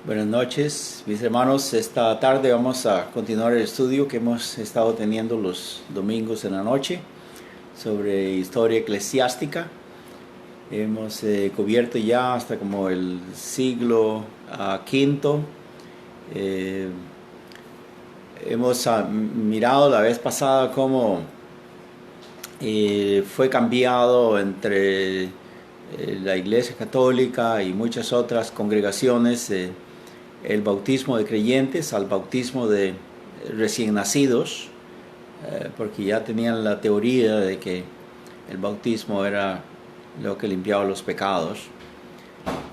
Buenas noches, mis hermanos. Esta tarde vamos a continuar el estudio que hemos estado teniendo los domingos en la noche sobre historia eclesiástica. Hemos cubierto ya hasta como el siglo V. Hemos mirado la vez pasada cómo fue cambiado entre la Iglesia Católica y muchas otras congregaciones el bautismo de creyentes al bautismo de recién nacidos, porque ya tenían la teoría de que el bautismo era lo que limpiaba los pecados.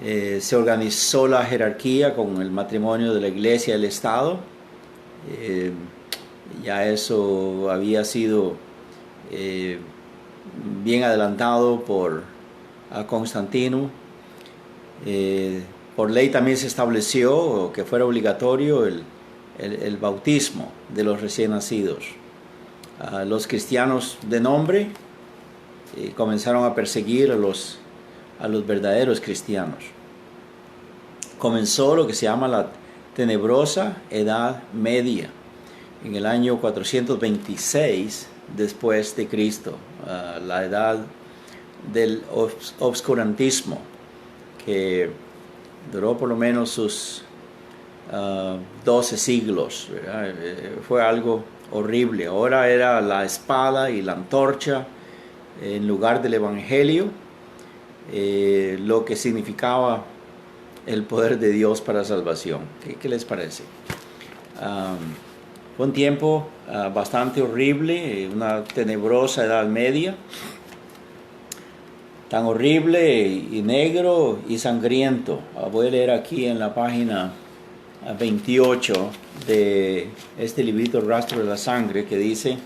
Se organizó la jerarquía con el matrimonio de la Iglesia y el Estado. Ya eso había sido bien adelantado por Constantino. Por ley también se estableció que fuera obligatorio el bautismo de los recién nacidos. Los cristianos de nombre comenzaron a perseguir a los verdaderos cristianos. Comenzó lo que se llama la tenebrosa Edad Media, en el año 426 después de Cristo, la edad del obscurantismo, que duró por lo menos sus 12 siglos. Fue algo horrible. Ahora era la espada y la antorcha en lugar del evangelio, lo que significaba el poder de Dios para salvación. ¿Qué les parece? Fue un tiempo bastante horrible, una tenebrosa Edad Media, tan horrible y negro y sangriento. Voy a leer aquí en la página 28 de este librito Rastro de la Sangre, que dice: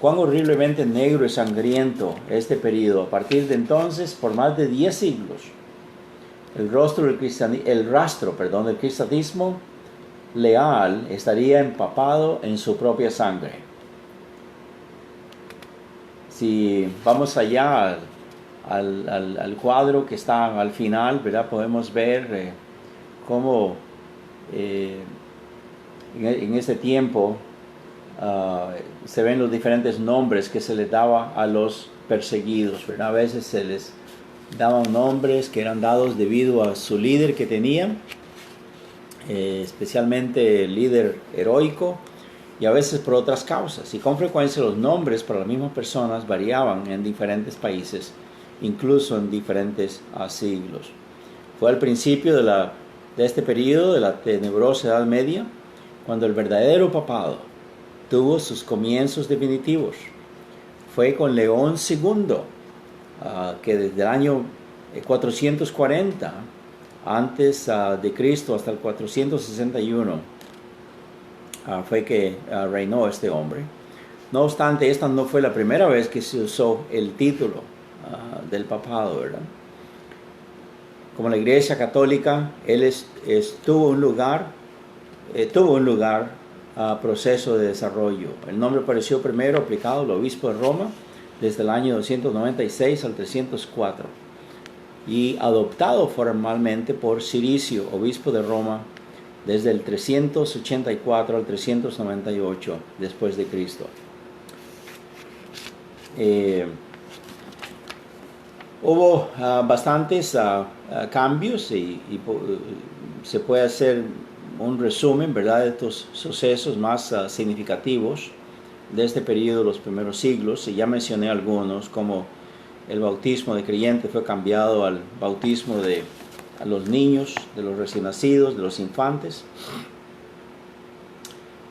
cuán horriblemente negro y sangriento este periodo. A partir de entonces, por más de 10 siglos, el rastro del cristianismo leal estaría empapado en su propia sangre. Si vamos allá al cuadro que está al final, ¿verdad? Podemos ver cómo en ese tiempo se ven los diferentes nombres que se les daba a los perseguidos, ¿verdad? A veces se les daban nombres que eran dados debido a su líder que tenían, especialmente el líder heroico, y a veces por otras causas. Y con frecuencia los nombres para las mismas personas variaban en diferentes países, incluso en diferentes siglos. Fue al principio de este periodo de la tenebrosa Edad Media cuando el verdadero papado tuvo sus comienzos definitivos. Fue con León II, que desde el año 440 antes de Cristo hasta el 461 fue que reinó este hombre. No obstante, esta no fue la primera vez que se usó el título del papado, ¿verdad? Como la Iglesia Católica, él tuvo un lugar proceso de desarrollo. El nombre apareció primero aplicado al obispo de Roma desde el año 296 al 304 y adoptado formalmente por Ciricio, obispo de Roma, desde el 384 al 398 después de Cristo. Hubo bastantes cambios y se puede hacer un resumen, ¿verdad?, de estos sucesos más significativos de este periodo de los primeros siglos. Y ya mencioné algunos, como el bautismo de creyentes fue cambiado al bautismo a los niños, de los recién nacidos, de los infantes.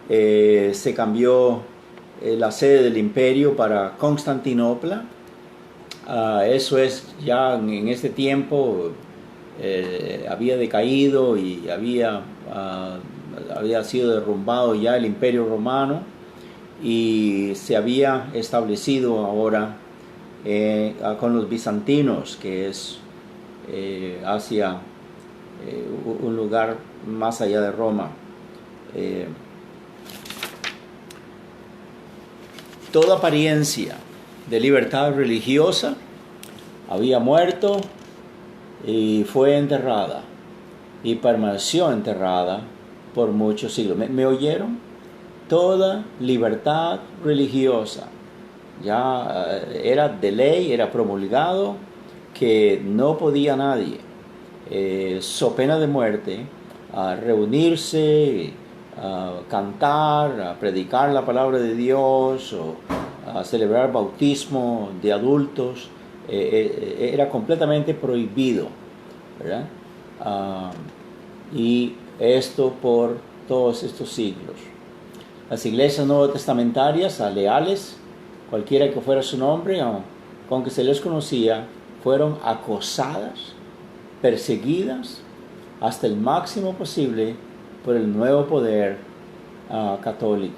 Se cambió la sede del imperio para Constantinopla. Eso es, ya en este tiempo había decaído y había sido derrumbado ya el imperio romano, y se había establecido ahora con los bizantinos, que es hacia un lugar más allá de Roma. Toda apariencia de libertad religiosa había muerto y fue enterrada. y permaneció enterrada por muchos siglos. ¿Me oyeron? Toda libertad religiosa ya era de ley, era promulgado que no podía nadie, so pena de muerte, reunirse, cantar, predicar la palabra de Dios o celebrar bautismo de adultos. Era completamente prohibido, ¿verdad? Y esto por todos estos siglos. Las iglesias nuevotestamentarias, leales, cualquiera que fuera su nombre, con que se les conocía, fueron acosadas, perseguidas hasta el máximo posible por el nuevo poder católico.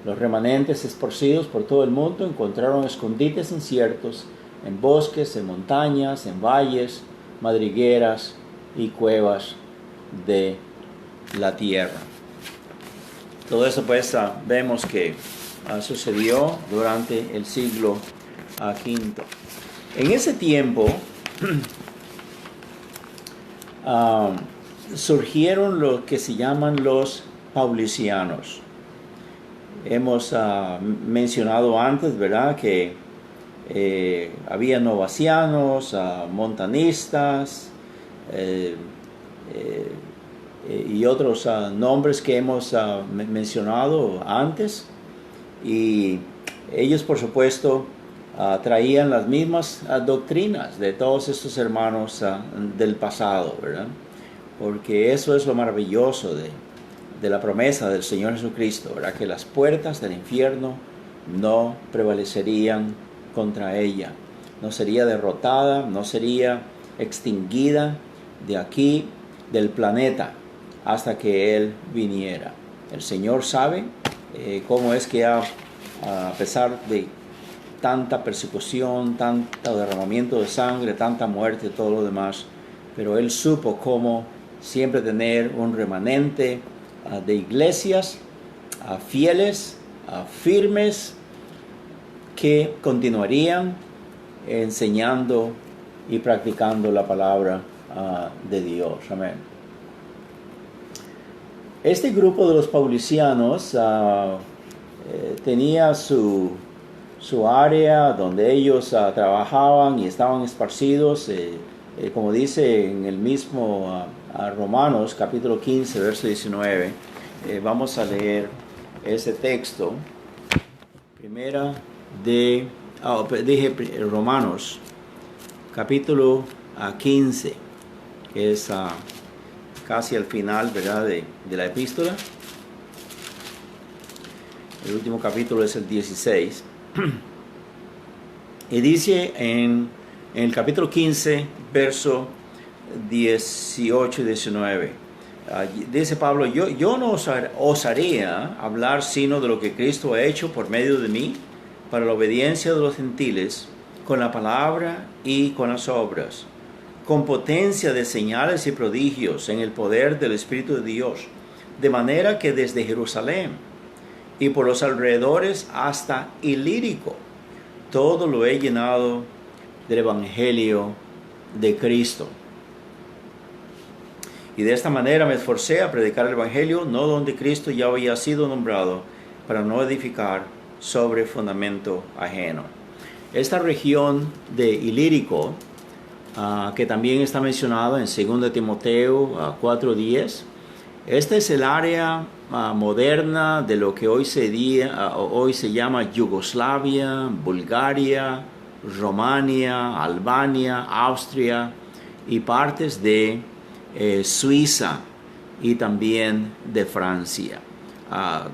Los remanentes esparcidos por todo el mundo encontraron escondites inciertos en bosques, en montañas, en valles, madrigueras y cuevas de la tierra. Todo eso pues vemos que sucedió durante el siglo V. En ese tiempo surgieron lo que se llaman los paulicianos. Hemos mencionado antes, ¿verdad?, que había novacianos, montanistas y otros nombres que hemos mencionado antes, y ellos por supuesto traían las mismas doctrinas de todos estos hermanos del pasado, ¿verdad? Porque eso es lo maravilloso de la promesa del Señor Jesucristo, ¿verdad? Que las puertas del infierno no prevalecerían contra ella, no sería derrotada, no sería extinguida de aquí, del planeta, hasta que Él viniera. El Señor sabe cómo es que a pesar de tanta persecución, tanto derramamiento de sangre, tanta muerte y todo lo demás, pero Él supo cómo siempre tener un remanente de iglesias fieles, firmes, que continuarían enseñando y practicando la palabra de Dios. Amén. Este grupo de los paulicianos tenía su área donde ellos trabajaban y estaban esparcidos, como dice en el mismo Romanos capítulo 15 verso 19. Vamos a leer ese texto. Dije Romanos capítulo 15, que es casi al final, ¿verdad?, de la epístola. El último capítulo es el 16. Y dice en el capítulo 15, verso 18 y 19. Dice Pablo, yo no osaría hablar sino de lo que Cristo ha hecho por medio de mí para la obediencia de los gentiles, con la palabra y con las obras, con potencia de señales y prodigios en el poder del Espíritu de Dios, de manera que desde Jerusalén y por los alrededores hasta Ilírico, todo lo he llenado del Evangelio de Cristo. Y de esta manera me esforcé a predicar el Evangelio, no donde Cristo ya había sido nombrado, para no edificar sobre fundamento ajeno. Esta región de Ilírico, que también está mencionado en 2 Timoteo 4:10, esta es el área moderna de lo que hoy se llama Yugoslavia, Bulgaria, Rumania, Albania, Austria y partes de Suiza y también de Francia.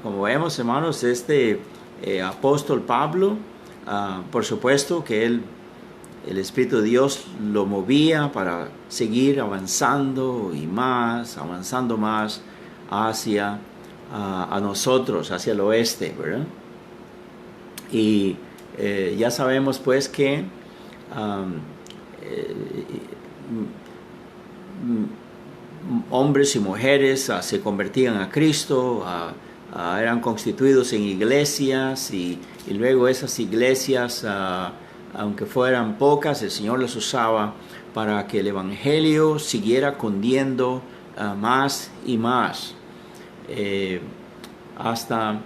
Como vemos, hermanos, este apóstol Pablo, por supuesto que el Espíritu de Dios lo movía para seguir avanzando avanzando más hacia a nosotros, hacia el oeste, ¿verdad? Y ya sabemos pues que hombres y mujeres se convertían a Cristo, eran constituidos en iglesias y luego esas iglesias, aunque fueran pocas, el Señor las usaba para que el Evangelio siguiera cundiendo más y más, hasta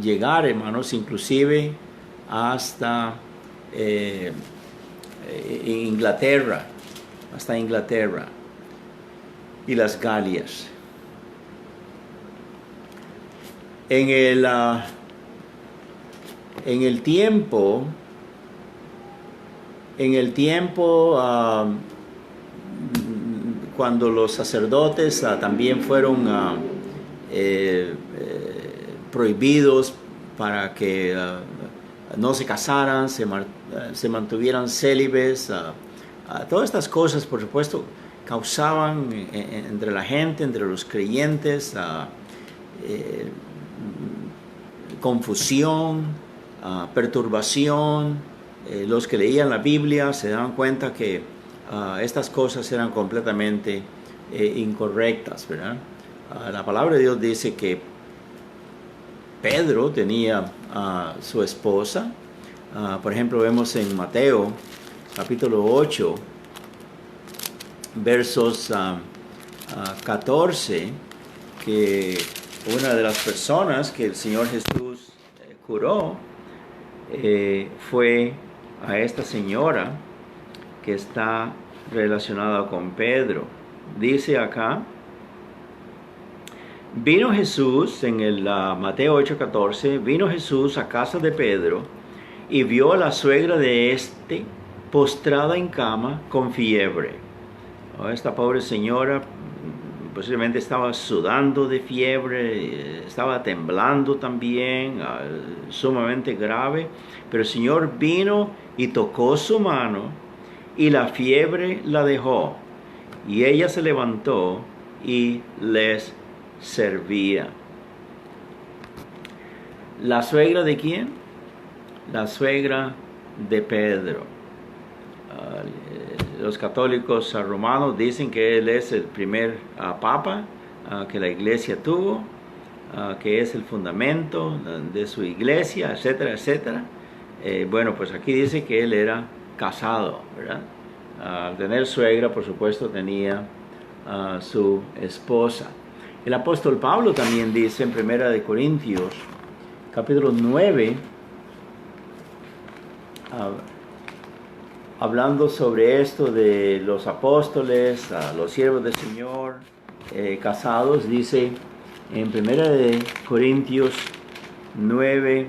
llegar, hermanos, inclusive hasta Inglaterra, y las Galias. En el tiempo cuando los sacerdotes también fueron prohibidos para que no se casaran, se mantuvieran célibes, todas estas cosas, por supuesto, causaban entre la gente, entre los creyentes, confusión, perturbación. Los que leían la Biblia se daban cuenta que estas cosas eran completamente incorrectas, ¿verdad? La palabra de Dios dice que Pedro tenía a su esposa. Por ejemplo, vemos en Mateo capítulo 8, versos 14, que una de las personas que el Señor Jesús curó fue a esta señora que está relacionada con Pedro. Dice acá: vino Jesús, en el Mateo 8:14, vino Jesús a casa de Pedro y vio a la suegra de este postrada en cama con fiebre. Esta pobre señora posiblemente estaba sudando de fiebre, estaba temblando también, sumamente grave, pero el Señor vino y tocó su mano y la fiebre la dejó, y ella se levantó y les servía. ¿La suegra de quién? La suegra de Pedro. Los católicos romanos dicen que él es el primer papa que la iglesia tuvo, que es el fundamento de su iglesia, etcétera, etcétera. Bueno, pues aquí dice que él era casado, ¿verdad? Al tener suegra, por supuesto, tenía su esposa. El apóstol Pablo también dice en 1 de Corintios, capítulo 9, hablando sobre esto de los apóstoles, los siervos del Señor, casados, dice en 1 de Corintios 9,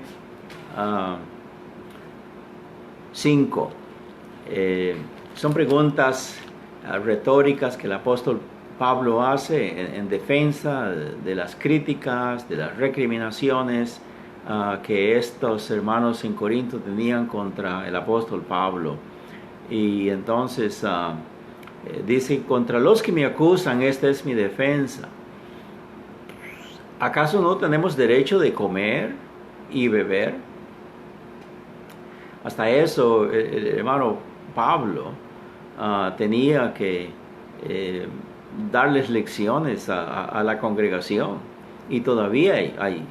5. Son preguntas retóricas que el apóstol Pablo hace en defensa de las críticas, de las recriminaciones que estos hermanos en Corinto tenían contra el apóstol Pablo. Y entonces dice: contra los que me acusan, esta es mi defensa. ¿Acaso no tenemos derecho de comer y beber? Hasta eso el hermano Pablo tenía que darles lecciones a la congregación. Y todavía hay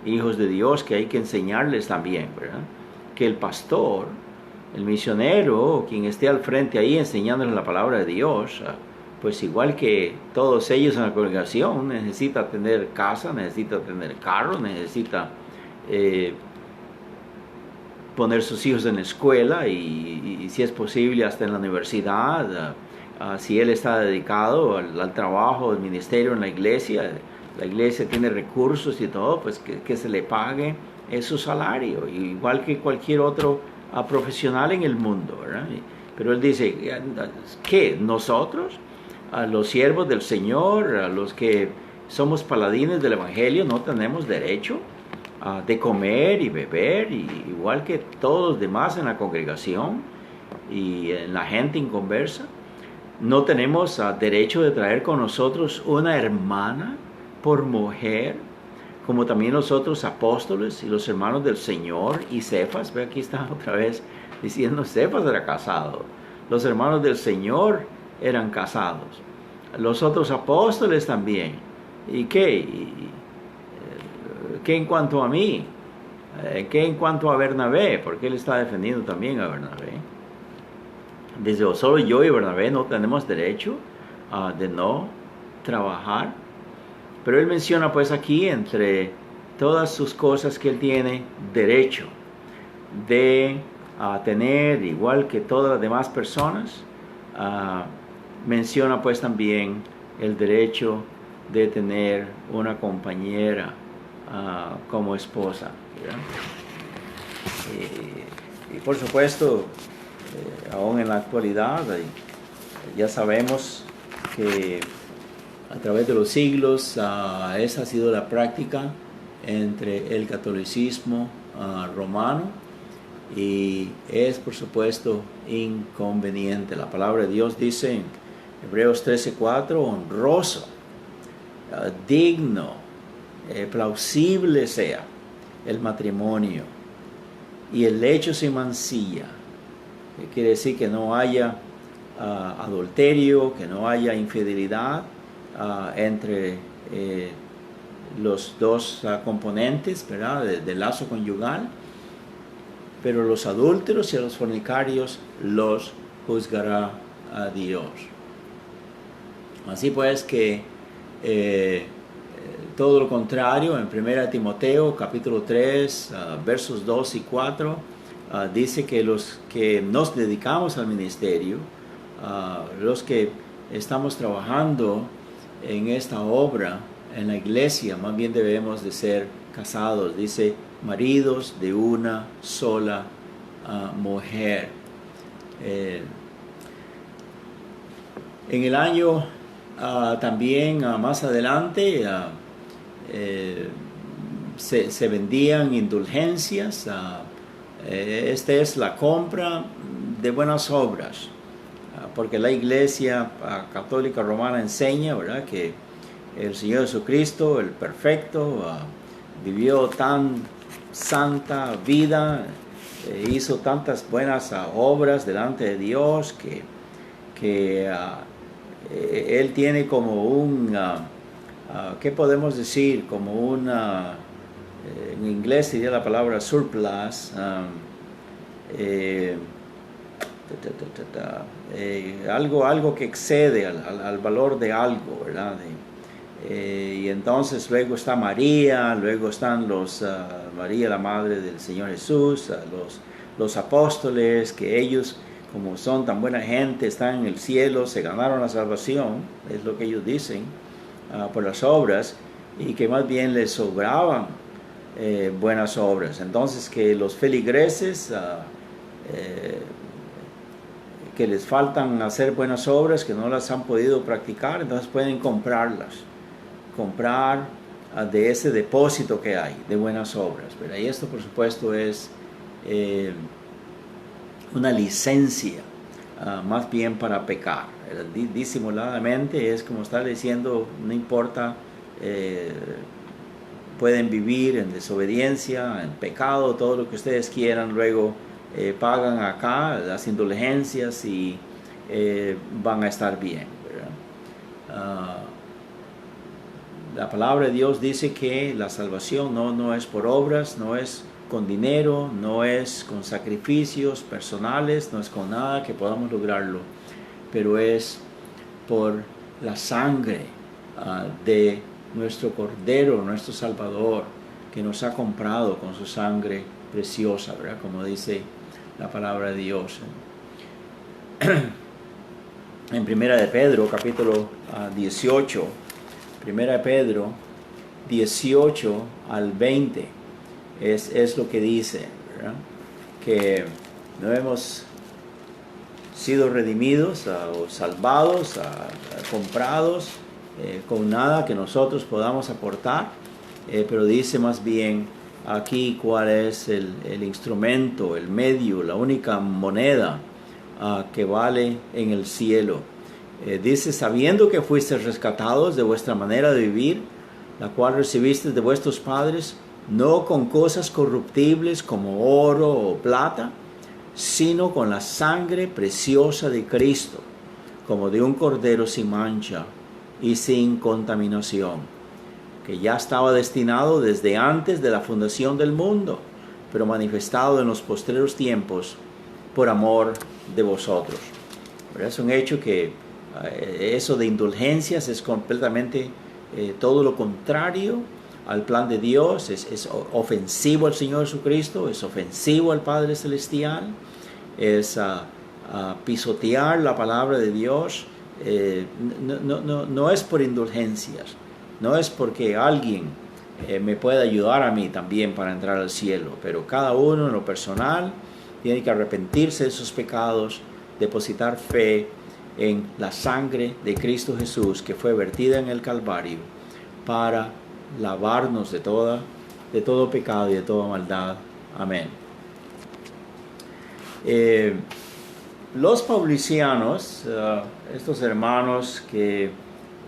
hijos de Dios que hay que enseñarles también, ¿verdad? Que el pastor, el misionero, quien esté al frente ahí enseñándoles la palabra de Dios, pues igual que todos ellos en la congregación, necesita tener casa, necesita tener carro, necesita poner sus hijos en la escuela y si es posible hasta en la universidad. Si él está dedicado al trabajo, al ministerio en la iglesia tiene recursos y todo, pues que se le pague su salario, igual que cualquier otro profesional en el mundo, ¿verdad? Pero él dice, ¿qué? ¿Nosotros? A los siervos del Señor, a los que somos paladines del Evangelio, no tenemos derecho de comer y beber, igual que todos los demás en la congregación y en la gente inconversa. No tenemos derecho de traer con nosotros una hermana por mujer, como también los otros apóstoles y los hermanos del Señor y Cefas. Ve, aquí está otra vez diciendo, Cefas era casado. Los hermanos del Señor eran casados. Los otros apóstoles también. ¿Y qué? ¿Qué en cuanto a mí? ¿Qué en cuanto a Bernabé? Porque él está defendiendo también a Bernabé. Dice, solo yo y Bernabé no tenemos derecho de no trabajar. Pero él menciona pues aquí, entre todas sus cosas, que él tiene derecho de tener, igual que todas las demás personas. Menciona pues también el derecho de tener una compañera como esposa, ¿verdad? Y por supuesto, aún en la actualidad, ya sabemos que a través de los siglos esa ha sido la práctica entre el catolicismo romano, y es por supuesto inconveniente. La palabra de Dios dice en Hebreos 13:4, honroso, digno, plausible sea el matrimonio y el lecho sin mancilla. Quiere decir que no haya adulterio, que no haya infidelidad entre los dos componentes, ¿verdad?, del lazo conyugal. Pero los adúlteros y a los fornicarios los juzgará a Dios. Así pues que todo lo contrario, en 1 Timoteo capítulo 3, versos 2 y 4, dice que los que nos dedicamos al ministerio, los que estamos trabajando en esta obra, en la iglesia, más bien debemos de ser casados. Dice, maridos de una sola mujer. En el año también más adelante se vendían indulgencias. Esta es la compra de buenas obras, porque la iglesia católica romana enseña, ¿verdad?, que el Señor Jesucristo, el perfecto, vivió tan santa vida, hizo tantas buenas obras delante de Dios, que Él tiene como un, ¿qué podemos decir? Como una, en inglés sería la palabra surplus, algo que excede al valor de algo, ¿verdad? Y entonces luego está María, luego están María, la madre del Señor Jesús, los apóstoles, que ellos, como son tan buena gente, están en el cielo, se ganaron la salvación, es lo que ellos dicen, por las obras, y que más bien les sobraban buenas obras. Entonces que los feligreses que les faltan hacer buenas obras, que no las han podido practicar, entonces pueden comprar de ese depósito que hay de buenas obras, ¿verdad? Y esto por supuesto es una licencia más bien para pecar, disimuladamente. Es como estar diciendo, no importa, pueden vivir en desobediencia, en pecado, todo lo que ustedes quieran, luego pagan acá las indulgencias y van a estar bien, ¿verdad? La palabra de Dios dice que la salvación no es por obras, no es con dinero, no es con sacrificios personales, no es con nada que podamos lograrlo, pero es por la sangre de nuestro Cordero, nuestro Salvador, que nos ha comprado con su sangre preciosa, ¿verdad? Como dice la palabra de Dios. En Primera de Pedro, capítulo 18, Primera de Pedro 18 al 20, es lo que dice, ¿verdad?, que no hemos sido redimidos o salvados, comprados con nada que nosotros podamos aportar, pero dice más bien aquí cuál es el instrumento, el medio, la única moneda que vale en el cielo. Dice, sabiendo que fuisteis rescatados de vuestra manera de vivir, la cual recibisteis de vuestros padres, no con cosas corruptibles como oro o plata, sino con la sangre preciosa de Cristo, como de un cordero sin mancha y sin contaminación, que ya estaba destinado desde antes de la fundación del mundo, pero manifestado en los postreros tiempos por amor de vosotros. Pero es un hecho que Eso de indulgencias es completamente todo lo contrario al plan de Dios. Es ofensivo al Señor Jesucristo, es ofensivo al Padre Celestial, es pisotear la palabra de Dios. No es por indulgencias, no es porque alguien me puede ayudar a mí también para entrar al cielo, pero cada uno en lo personal tiene que arrepentirse de sus pecados, depositar fe en la sangre de Cristo Jesús que fue vertida en el Calvario para lavarnos de todo pecado y de toda maldad. Amén. Los paulicianos, estos hermanos que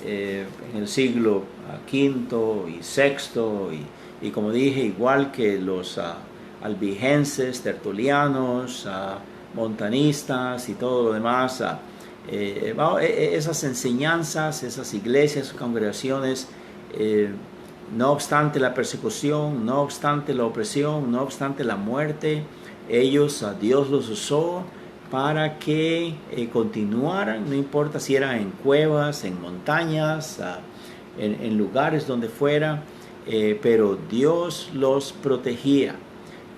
en el siglo V y VI, y como dije, igual que los albigenses, tertulianos, montanistas y todo lo demás, esas enseñanzas, esas iglesias, congregaciones, no obstante la persecución, no obstante la opresión, no obstante la muerte, ellos, Dios los usó para que continuaran, no importa si eran en cuevas, en montañas, en lugares donde fuera, pero Dios los protegía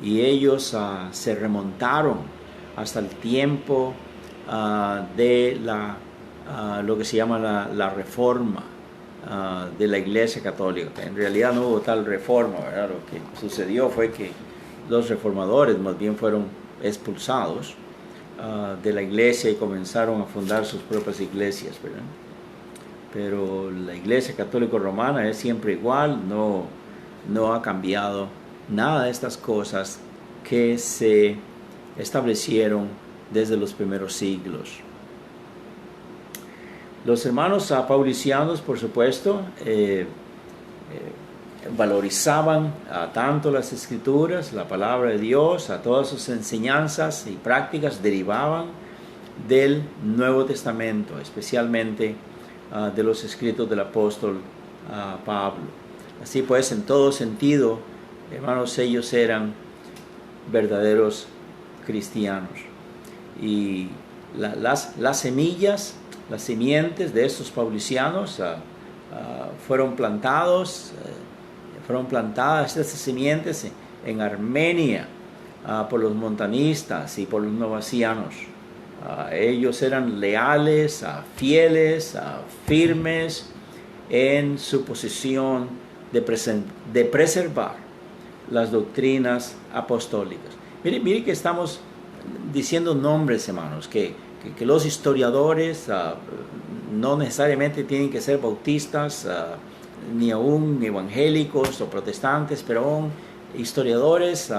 y ellos se remontaron hasta el tiempo de lo que se llama la reforma de la Iglesia Católica. En realidad no hubo tal reforma, ¿verdad? Lo que sucedió fue que los reformadores más bien fueron expulsados de la iglesia y comenzaron a fundar sus propias iglesias, ¿verdad? Pero la Iglesia Católica Romana es siempre igual, no ha cambiado nada de estas cosas que se establecieron desde los primeros siglos. Los hermanos paulicianos, por supuesto, valorizaban tanto las Escrituras, la palabra de Dios, a todas sus enseñanzas y prácticas derivaban del Nuevo Testamento, especialmente de los escritos del apóstol Pablo. Así pues, en todo sentido, hermanos, ellos eran verdaderos cristianos. Y las semillas, las simientes de estos paulicianos fueron plantadas estas simientes en Armenia por los montanistas y por los novacianos. Ellos eran leales, fieles, firmes en su posición de preservar las doctrinas apostólicas. Mire que estamos diciendo nombres, hermanos, que los historiadores no necesariamente tienen que ser bautistas, ni aún evangélicos o protestantes, pero aún historiadores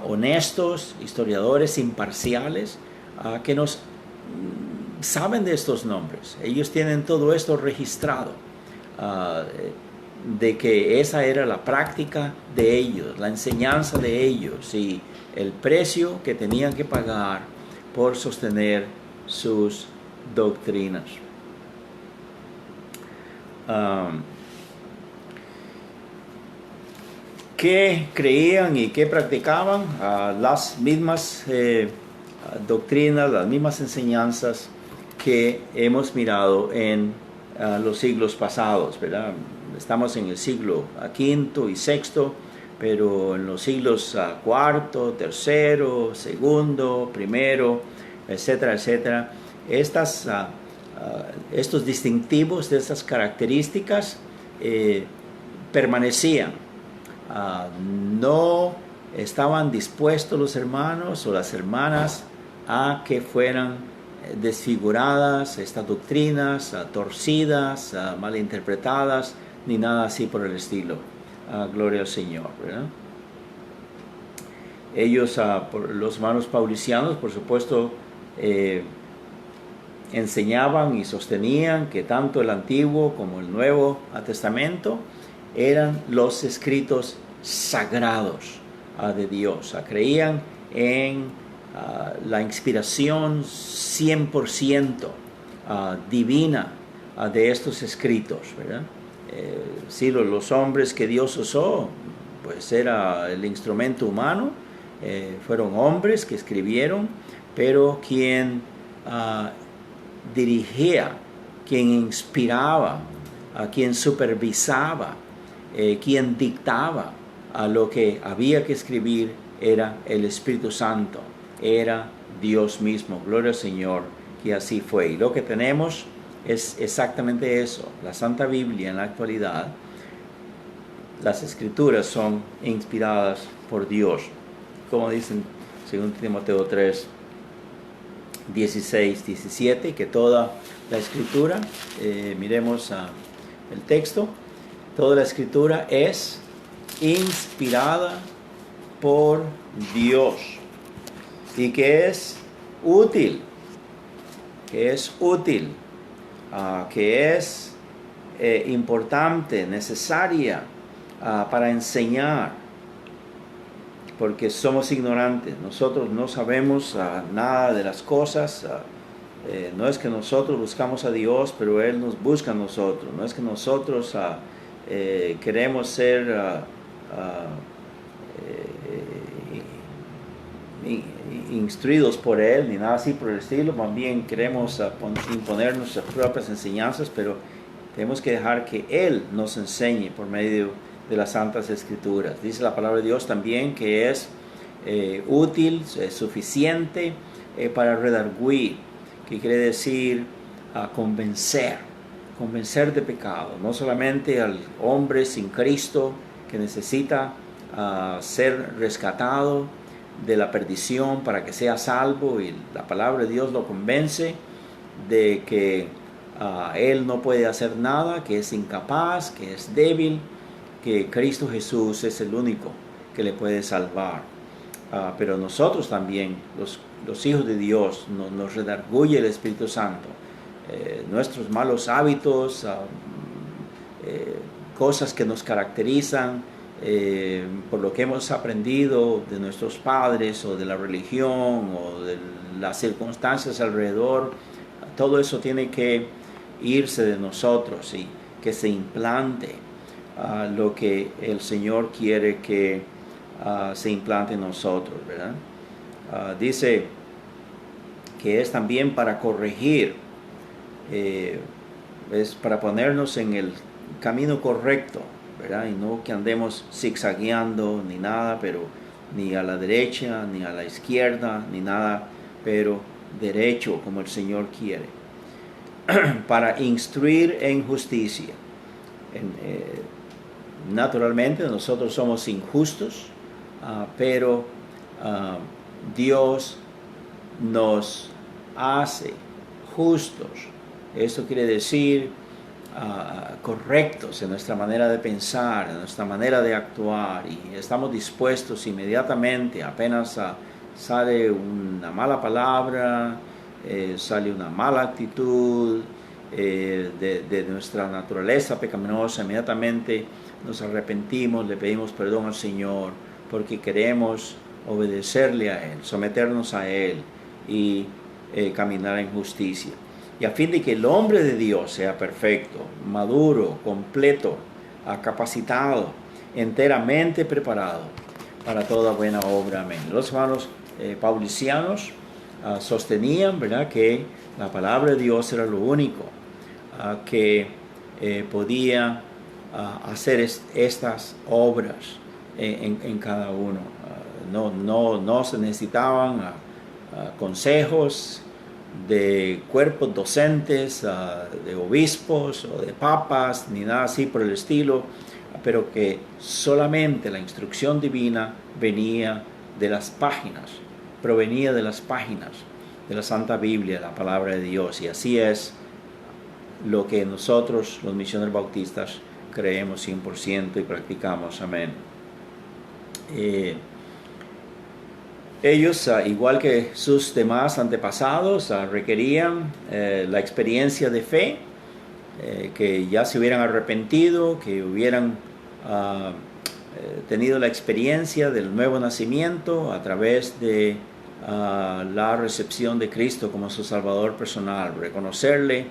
honestos, historiadores imparciales, que nos saben de estos nombres. Ellos tienen todo esto registrado, de que esa era la práctica de ellos, la enseñanza de ellos y el precio que tenían que pagar por sostener sus doctrinas. ¿Qué creían y qué practicaban? Las mismas doctrinas, las mismas enseñanzas que hemos mirado en los siglos pasados, ¿verdad? Estamos en el siglo V y VI, pero en los siglos IV, III, II, I, etcétera, etcétera, estos distintivos de estas características permanecían. No estaban dispuestos los hermanos o las hermanas a que fueran desfiguradas estas doctrinas, torcidas, malinterpretadas, ni nada así por el estilo. Gloria al Señor, ¿verdad? Ellos, los hermanos paulicianos, por supuesto, enseñaban y sostenían que tanto el Antiguo como el Nuevo Testamento eran los escritos sagrados de Dios. Creían en la inspiración 100% divina de estos escritos, ¿verdad? Sí, los hombres que Dios usó, pues era el instrumento humano, fueron hombres que escribieron, pero quien dirigía, quien inspiraba, a quien supervisaba, quien dictaba a lo que había que escribir era el Espíritu Santo, era Dios mismo. Gloria al Señor, que así fue. Y lo que tenemos es exactamente eso. La Santa Biblia en la actualidad, las Escrituras son inspiradas por Dios, como dicen según Timoteo 3, 16, 17, que toda la Escritura, miremos el texto, toda la Escritura es inspirada por Dios y que es útil, que es importante, necesaria para enseñar, porque somos ignorantes. Nosotros no sabemos nada de las cosas. No es que nosotros buscamos a Dios, pero Él nos busca a nosotros. No es que nosotros queremos ser instruidos por Él, ni nada así por el estilo. Más bien queremos imponer nuestras propias enseñanzas, pero tenemos que dejar que Él nos enseñe por medio de las Santas Escrituras. Dice la palabra de Dios también que es útil, suficiente para redarguir, que quiere decir convencer de pecado. No solamente al hombre sin Cristo que necesita ser rescatado de la perdición para que sea salvo, y la palabra de Dios lo convence de que él no puede hacer nada, que es incapaz, que es débil, que Cristo Jesús es el único que le puede salvar. Pero nosotros también, los hijos de Dios, nos redarguye el Espíritu Santo. Nuestros malos hábitos, cosas que nos caracterizan, por lo que hemos aprendido de nuestros padres o de la religión o de las circunstancias alrededor, todo eso tiene que irse de nosotros y que se implante lo que el Señor quiere que se implante en nosotros, ¿verdad? Dice que es también para corregir, es para ponernos en el camino correcto, ¿verdad? Y no que andemos zigzagueando ni nada, pero ni a la derecha, ni a la izquierda, ni nada, pero derecho como el Señor quiere. Para instruir en justicia. Naturalmente nosotros somos injustos, pero Dios nos hace justos. Esto quiere decir correctos en nuestra manera de pensar, en nuestra manera de actuar, y estamos dispuestos inmediatamente, apenas sale una mala palabra, sale una mala actitud de nuestra naturaleza pecaminosa, inmediatamente nos arrepentimos, le pedimos perdón al Señor, porque queremos obedecerle a Él, someternos a Él y caminar en justicia. Y a fin de que el hombre de Dios sea perfecto, maduro, completo, capacitado, enteramente preparado para toda buena obra. Amén. Los hermanos paulicianos sostenían, ¿verdad?, que la palabra de Dios era lo único que podía hacer estas obras en cada uno. No se necesitaban consejos de cuerpos docentes, de obispos o de papas, ni nada así por el estilo, pero que solamente la instrucción divina venía de las páginas, provenía de las páginas de la Santa Biblia, la palabra de Dios. Y así es lo que nosotros, los misioneros bautistas, creemos 100% y practicamos. Amén. Ellos, igual que sus demás antepasados, requerían la experiencia de fe, que ya se hubieran arrepentido, que hubieran tenido la experiencia del nuevo nacimiento a través de la recepción de Cristo como su Salvador personal, reconocerle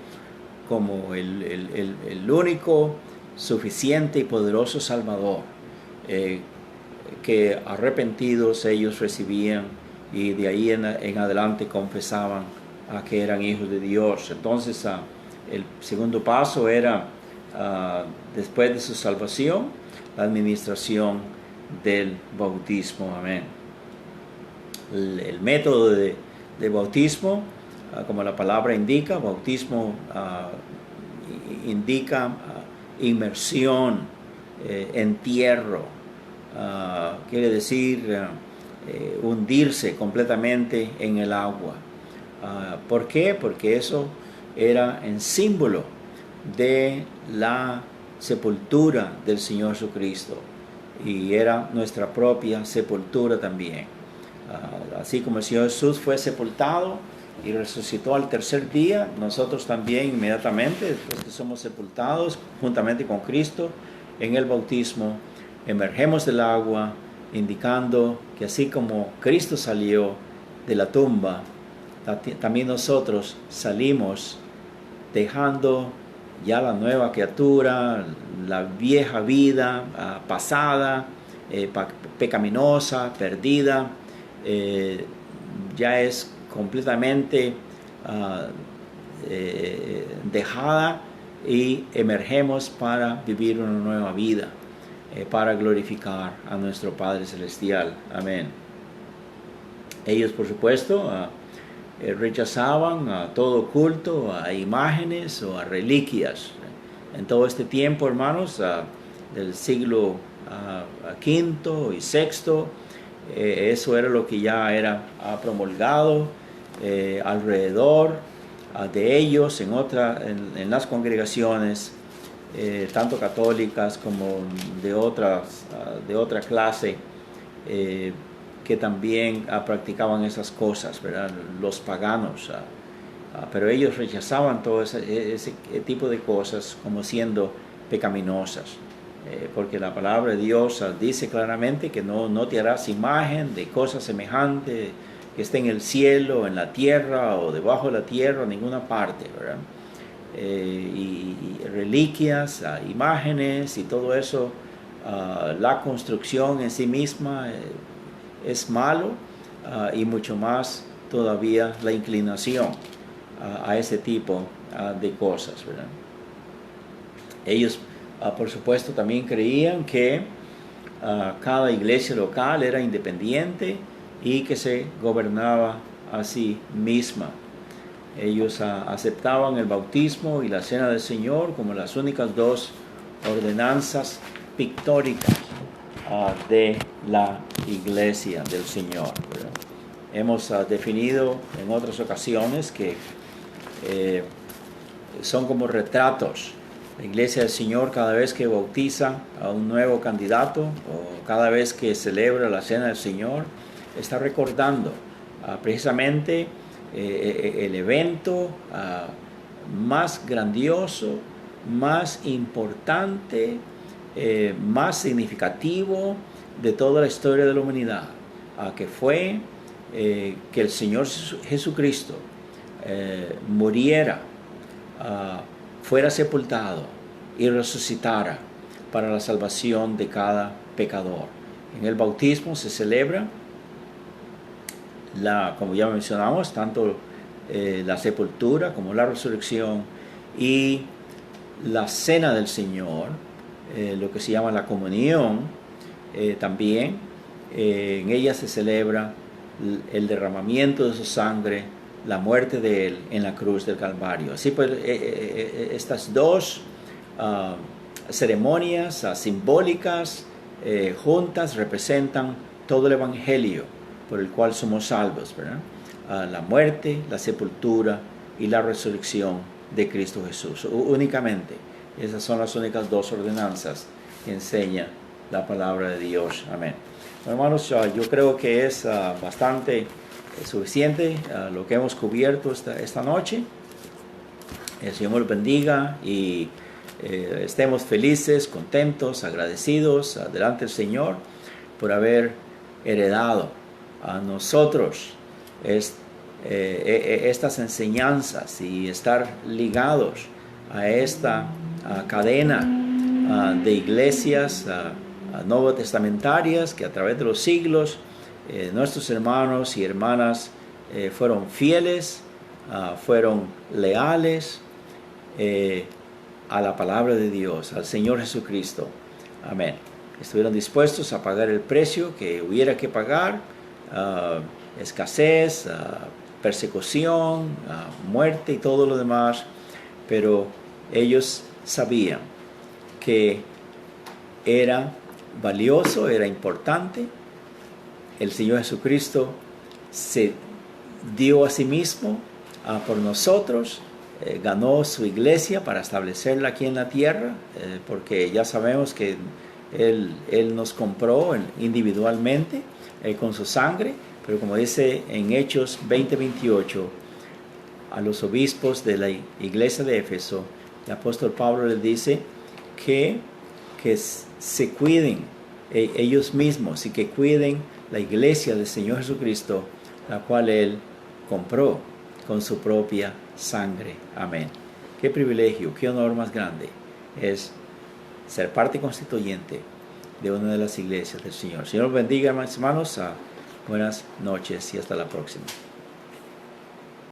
como el único, suficiente y poderoso Salvador, que arrepentidos ellos recibían, y de ahí en adelante confesaban que eran hijos de Dios. Entonces el segundo paso era, después de su salvación, la administración del bautismo. Amén. El método de bautismo, como la palabra indica, bautismo indica inmersión, entierro, quiere decir hundirse completamente en el agua. ¿Por qué? Porque eso era en símbolo de la sepultura del Señor Jesucristo, y era nuestra propia sepultura también. Así como el Señor Jesús fue sepultado y resucitó al tercer día, nosotros también inmediatamente, después que somos sepultados juntamente con Cristo en el bautismo, emergemos del agua, indicando que así como Cristo salió de la tumba, también nosotros salimos dejando ya la nueva criatura, la vieja vida pasada, pecaminosa, perdida, ya es completamente dejada, y emergemos para vivir una nueva vida, para glorificar a nuestro Padre Celestial. Amén. Ellos, por supuesto, rechazaban a todo culto, a imágenes o a reliquias. En todo este tiempo, hermanos, del siglo V y VI, eso era lo que ya era promulgado alrededor de ellos, en las congregaciones, tanto católicas como de otra clase, que también practicaban esas cosas, ¿verdad? Los paganos, pero ellos rechazaban todo ese tipo de cosas como siendo pecaminosas, porque la palabra de Dios dice claramente que no te harás imagen de cosas semejantes que esté en el cielo, en la tierra o debajo de la tierra, en ninguna parte, ¿verdad? Y reliquias, imágenes y todo eso, la construcción en sí misma es malo, y mucho más todavía la inclinación a ese tipo de cosas, ¿verdad? Ellos, por supuesto, también creían que cada iglesia local era independiente y que se gobernaba a sí misma. Ellos aceptaban el bautismo y la cena del Señor como las únicas dos ordenanzas pictóricas de la iglesia del Señor, ¿verdad? Hemos definido en otras ocasiones que son como retratos. La iglesia del Señor, cada vez que bautiza a un nuevo candidato o cada vez que celebra la cena del Señor, está recordando precisamente el evento más grandioso, más importante, más significativo de toda la historia de la humanidad, que fue que el Señor Jesucristo muriera, fuera sepultado y resucitara para la salvación de cada pecador. En el bautismo se celebra, como ya mencionamos, tanto la sepultura como la resurrección y la cena del Señor, lo que se llama la comunión, también. En ella se celebra el derramamiento de su sangre, la muerte de Él en la cruz del Calvario. Así pues, estas dos ceremonias simbólicas juntas representan todo el Evangelio por el cual somos salvos, ¿verdad? La muerte, la sepultura y la resurrección de Cristo Jesús. Únicamente, esas son las únicas dos ordenanzas que enseña la palabra de Dios. Amén. Bueno, hermanos, yo creo que es bastante suficiente lo que hemos cubierto esta noche. El Señor los bendiga y estemos felices, contentos, agradecidos delante del Señor por haber heredado a nosotros estas enseñanzas y estar ligados a esta cadena de iglesias nuevo testamentarias que a través de los siglos nuestros hermanos y hermanas fueron fieles fueron leales a la palabra de Dios, al Señor Jesucristo. Amén. Estuvieron dispuestos a pagar el precio que hubiera que pagar, escasez, persecución, muerte y todo lo demás, pero ellos sabían que era valioso, era importante. El Señor Jesucristo se dio a sí mismo por nosotros, ganó su iglesia para establecerla aquí en la tierra, porque ya sabemos que Él nos compró individualmente con su sangre, pero como dice en Hechos 20:28, a los obispos de la iglesia de Éfeso, el apóstol Pablo les dice que se cuiden ellos mismos y que cuiden la iglesia del Señor Jesucristo, la cual Él compró con su propia sangre. Amén. Qué privilegio, qué honor más grande es ser parte constituyente de una de las iglesias del Señor. Señor bendiga, hermanos. Buenas noches y hasta la próxima.